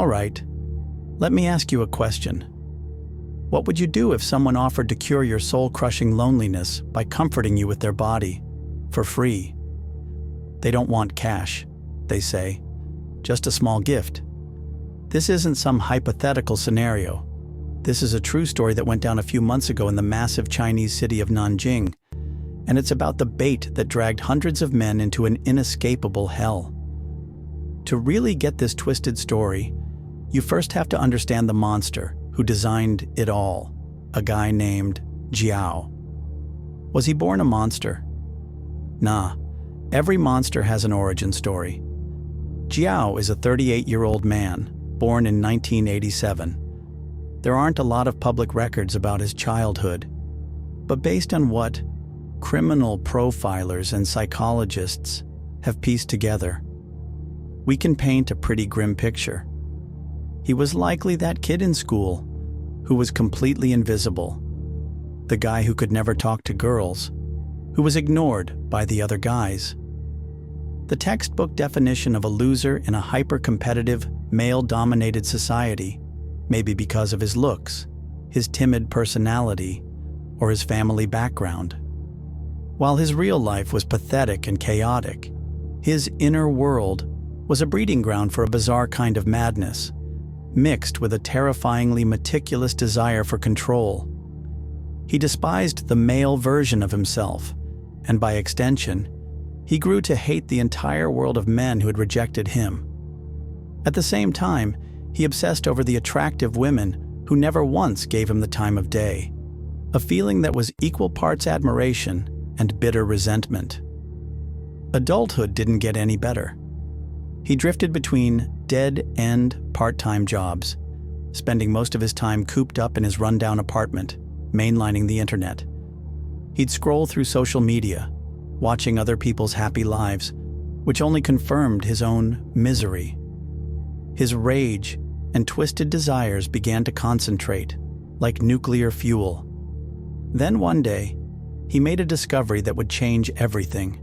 All right, let me ask you a question. What would you do if someone offered to cure your soul-crushing loneliness by comforting you with their body, for free? They don't want cash, they say, just a small gift. This isn't some hypothetical scenario. This is a true story that went down a few months ago in the massive Chinese city of Nanjing, and it's about the bait that dragged hundreds of men into an inescapable hell. To really get this twisted story, you first have to understand the monster who designed it all, a guy named Jiao. Was he born a monster? Nah, every monster has an origin story. Jiao is a 38-year-old man, born in 1987. There aren't a lot of public records about his childhood, but based on what criminal profilers and psychologists have pieced together, we can paint a pretty grim picture. He was likely that kid in school who was completely invisible, the guy who could never talk to girls, who was ignored by the other guys. The textbook definition of a loser in a hyper-competitive, male-dominated society, maybe because of his looks, his timid personality, or his family background. While his real life was pathetic and chaotic, his inner world was a breeding ground for a bizarre kind of madness, mixed with a terrifyingly meticulous desire for control. He despised the male version of himself, and by extension, he grew to hate the entire world of men who had rejected him. At the same time, he obsessed over the attractive women who never once gave him the time of day, a feeling that was equal parts admiration and bitter resentment. Adulthood didn't get any better. He drifted between dead-end part-time jobs, spending most of his time cooped up in his rundown apartment, mainlining the internet. He'd scroll through social media, watching other people's happy lives, which only confirmed his own misery. His rage and twisted desires began to concentrate, like nuclear fuel. Then one day, he made a discovery that would change everything.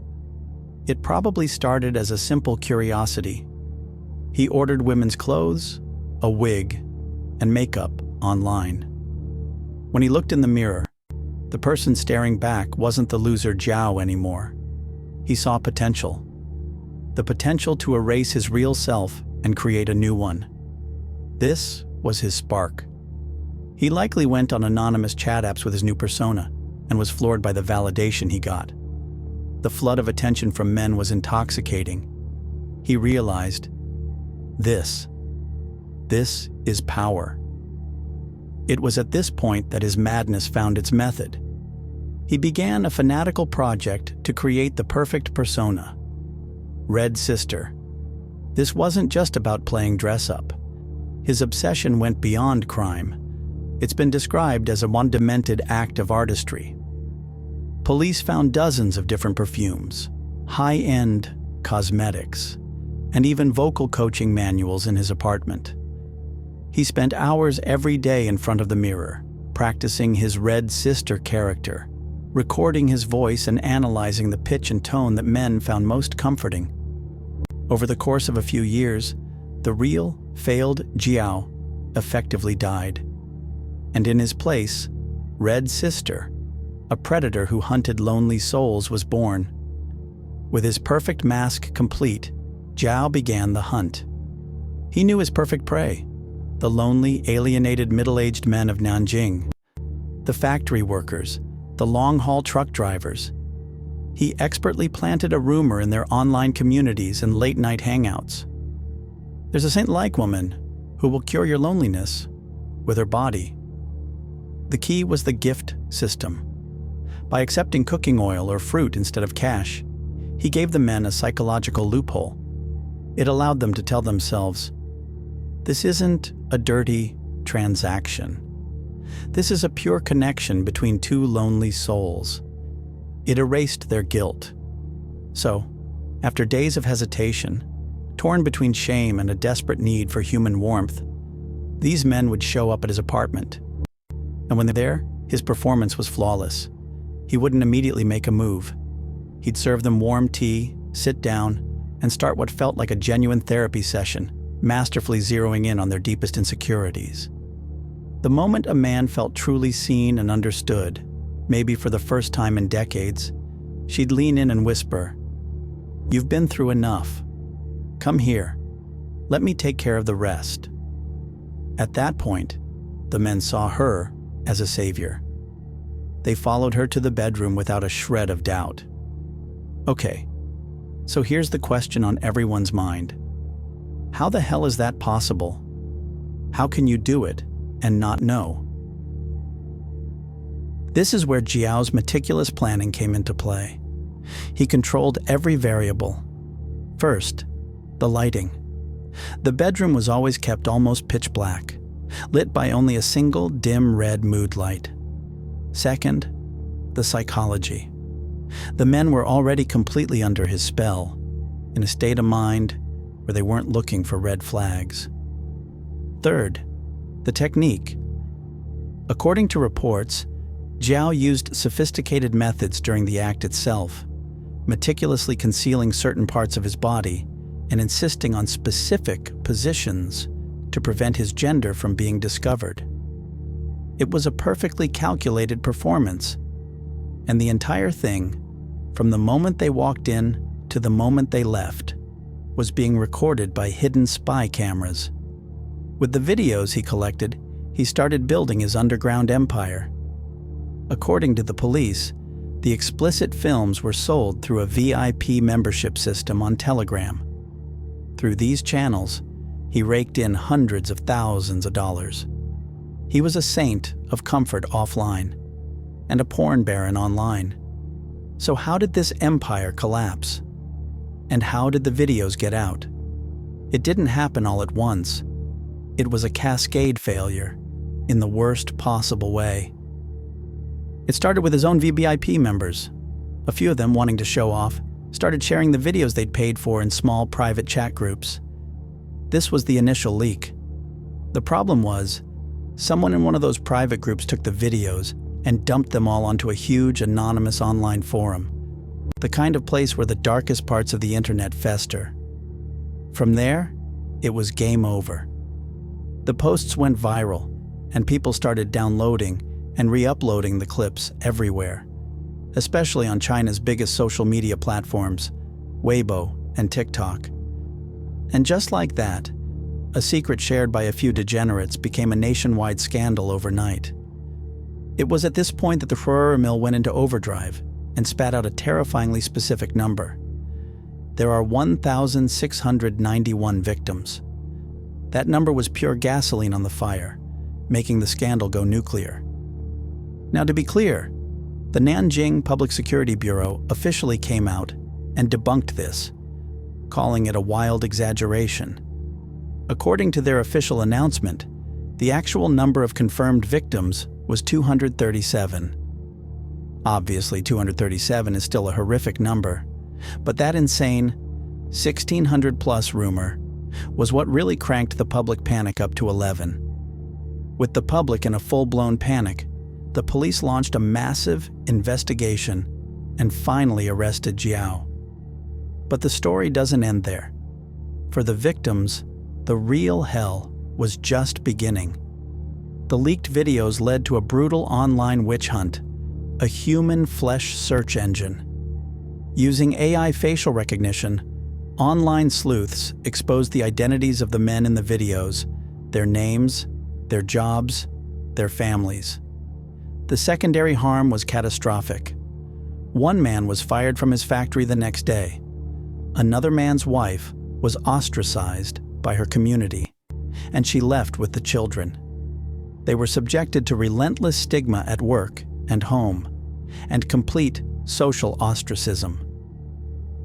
It probably started as a simple curiosity. He ordered women's clothes, a wig, and makeup online. When he looked in the mirror, the person staring back wasn't the loser Jiao anymore. He saw potential. The potential to erase his real self and create a new one. This was his spark. He likely went on anonymous chat apps with his new persona and was floored by the validation he got. The flood of attention from men was intoxicating. He realized, this is power. It was at this point that his madness found its method. He began a fanatical project to create the perfect persona. Red Sister. This wasn't just about playing dress-up. His obsession went beyond crime. It's been described as a one-dimensional act of artistry. Police found dozens of different perfumes, high-end cosmetics, and even vocal coaching manuals in his apartment. He spent hours every day in front of the mirror, practicing his Red Sister character, recording his voice and analyzing the pitch and tone that men found most comforting. Over the course of a few years, the real, failed Jiao effectively died. And in his place, Red Sister, a predator who hunted lonely souls, was born. With his perfect mask complete, Jiao began the hunt. He knew his perfect prey, the lonely, alienated middle-aged men of Nanjing, the factory workers, the long-haul truck drivers. He expertly planted a rumor in their online communities and late-night hangouts. There's a saint-like woman who will cure your loneliness with her body. The key was the gift system. By accepting cooking oil or fruit instead of cash, he gave the men a psychological loophole. It allowed them to tell themselves, this isn't a dirty transaction. This is a pure connection between two lonely souls. It erased their guilt. So, after days of hesitation, torn between shame and a desperate need for human warmth, these men would show up at his apartment. And when they're there, his performance was flawless. He wouldn't immediately make a move. He'd serve them warm tea, sit down, and start what felt like a genuine therapy session, masterfully zeroing in on their deepest insecurities. The moment a man felt truly seen and understood, maybe for the first time in decades, she'd lean in and whisper, "You've been through enough. Come here. Let me take care of the rest." At that point, the men saw her as a savior. They followed her to the bedroom without a shred of doubt. Okay, so here's the question on everyone's mind. How the hell is that possible? How can you do it and not know? This is where Jiao's meticulous planning came into play. He controlled every variable. First, the lighting. The bedroom was always kept almost pitch black, lit by only a single dim red mood light. Second, the psychology. The men were already completely under his spell, in a state of mind where they weren't looking for red flags. Third, the technique. According to reports, Jiao used sophisticated methods during the act itself, meticulously concealing certain parts of his body and insisting on specific positions to prevent his gender from being discovered. It was a perfectly calculated performance, and the entire thing, from the moment they walked in to the moment they left, was being recorded by hidden spy cameras. With the videos he collected, he started building his underground empire. According to the police, the explicit films were sold through a VIP membership system on Telegram. Through these channels, he raked in hundreds of thousands of dollars. He was a saint of comfort offline and a porn baron online. So how did this empire collapse? And how did the videos get out? It didn't happen all at once. It was a cascade failure in the worst possible way. It started with his own VIP members. A few of them, wanting to show off, started sharing the videos they'd paid for in small private chat groups. This was the initial leak. The problem was, someone in one of those private groups took the videos and dumped them all onto a huge anonymous online forum, the kind of place where the darkest parts of the internet fester. From there, it was game over. The posts went viral, and people started downloading and re-uploading the clips everywhere, especially on China's biggest social media platforms, Weibo and TikTok. And just like that, a secret shared by a few degenerates became a nationwide scandal overnight. It was at this point that the horror mill went into overdrive and spat out a terrifyingly specific number. There are 1,691 victims. That number was pure gasoline on the fire, making the scandal go nuclear. Now, to be clear, the Nanjing Public Security Bureau officially came out and debunked this, calling it a wild exaggeration. According to their official announcement, the actual number of confirmed victims was 237. Obviously, 237 is still a horrific number, but that insane 1,600-plus rumor was what really cranked the public panic up to 11. With the public in a full-blown panic, the police launched a massive investigation and finally arrested Jiao. But the story doesn't end there. For the victims, the real hell was just beginning. The leaked videos led to a brutal online witch hunt, a human flesh search engine. Using AI facial recognition, online sleuths exposed the identities of the men in the videos, their names, their jobs, their families. The secondary harm was catastrophic. One man was fired from his factory the next day. Another man's wife was ostracized by her community, and she left with the children. They were subjected to relentless stigma at work and home, and complete social ostracism.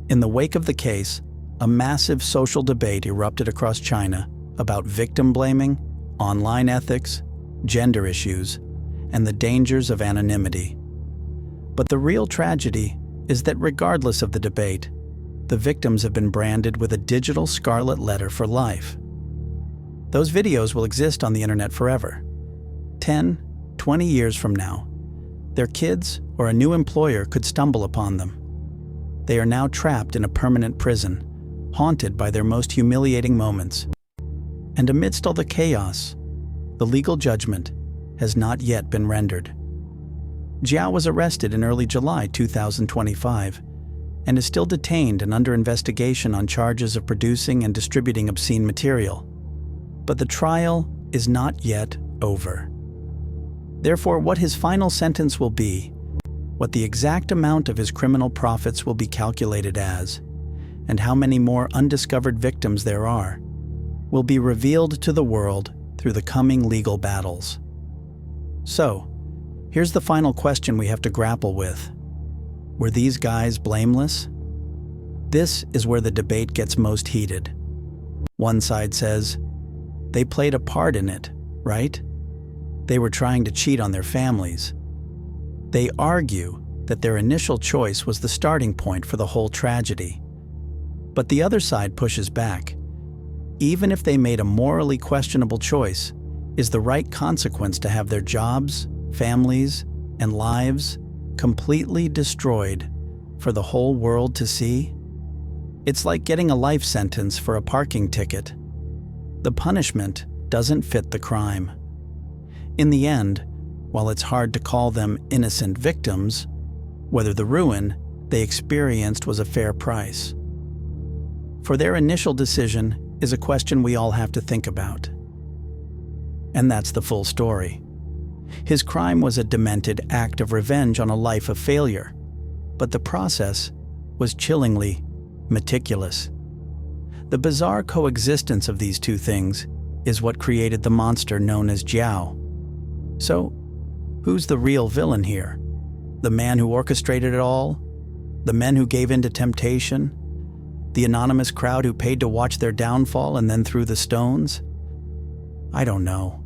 In the wake of the case, a massive social debate erupted across China about victim blaming, online ethics, gender issues, and the dangers of anonymity. But the real tragedy is that regardless of the debate, the victims have been branded with a digital scarlet letter for life. Those videos will exist on the internet forever. 10, 20 years from now, their kids or a new employer could stumble upon them. They are now trapped in a permanent prison, haunted by their most humiliating moments. And amidst all the chaos, the legal judgment has not yet been rendered. Jiao was arrested in early July 2025 and is still detained and under investigation on charges of producing and distributing obscene material. But the trial is not yet over. Therefore, what his final sentence will be, what the exact amount of his criminal profits will be calculated as, and how many more undiscovered victims there are, will be revealed to the world through the coming legal battles. So, here's the final question we have to grapple with. Were these guys blameless? This is where the debate gets most heated. One side says, they played a part in it, right? They were trying to cheat on their families. They argue that their initial choice was the starting point for the whole tragedy. But the other side pushes back. Even if they made a morally questionable choice, is the right consequence to have their jobs, families, and lives completely destroyed for the whole world to see? It's like getting a life sentence for a parking ticket. The punishment doesn't fit the crime. In the end, while it's hard to call them innocent victims, whether the ruin they experienced was a fair price. For their initial decision is a question we all have to think about. And that's the full story. His crime was a demented act of revenge on a life of failure, but the process was chillingly meticulous. The bizarre coexistence of these two things is what created the monster known as Jiao. So, who's the real villain here? The man who orchestrated it all? The men who gave in to temptation? The anonymous crowd who paid to watch their downfall and then threw the stones? I don't know.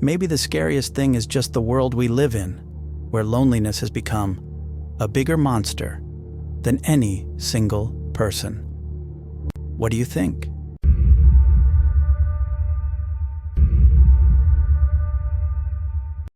Maybe the scariest thing is just the world we live in, where loneliness has become a bigger monster than any single person. What do you think?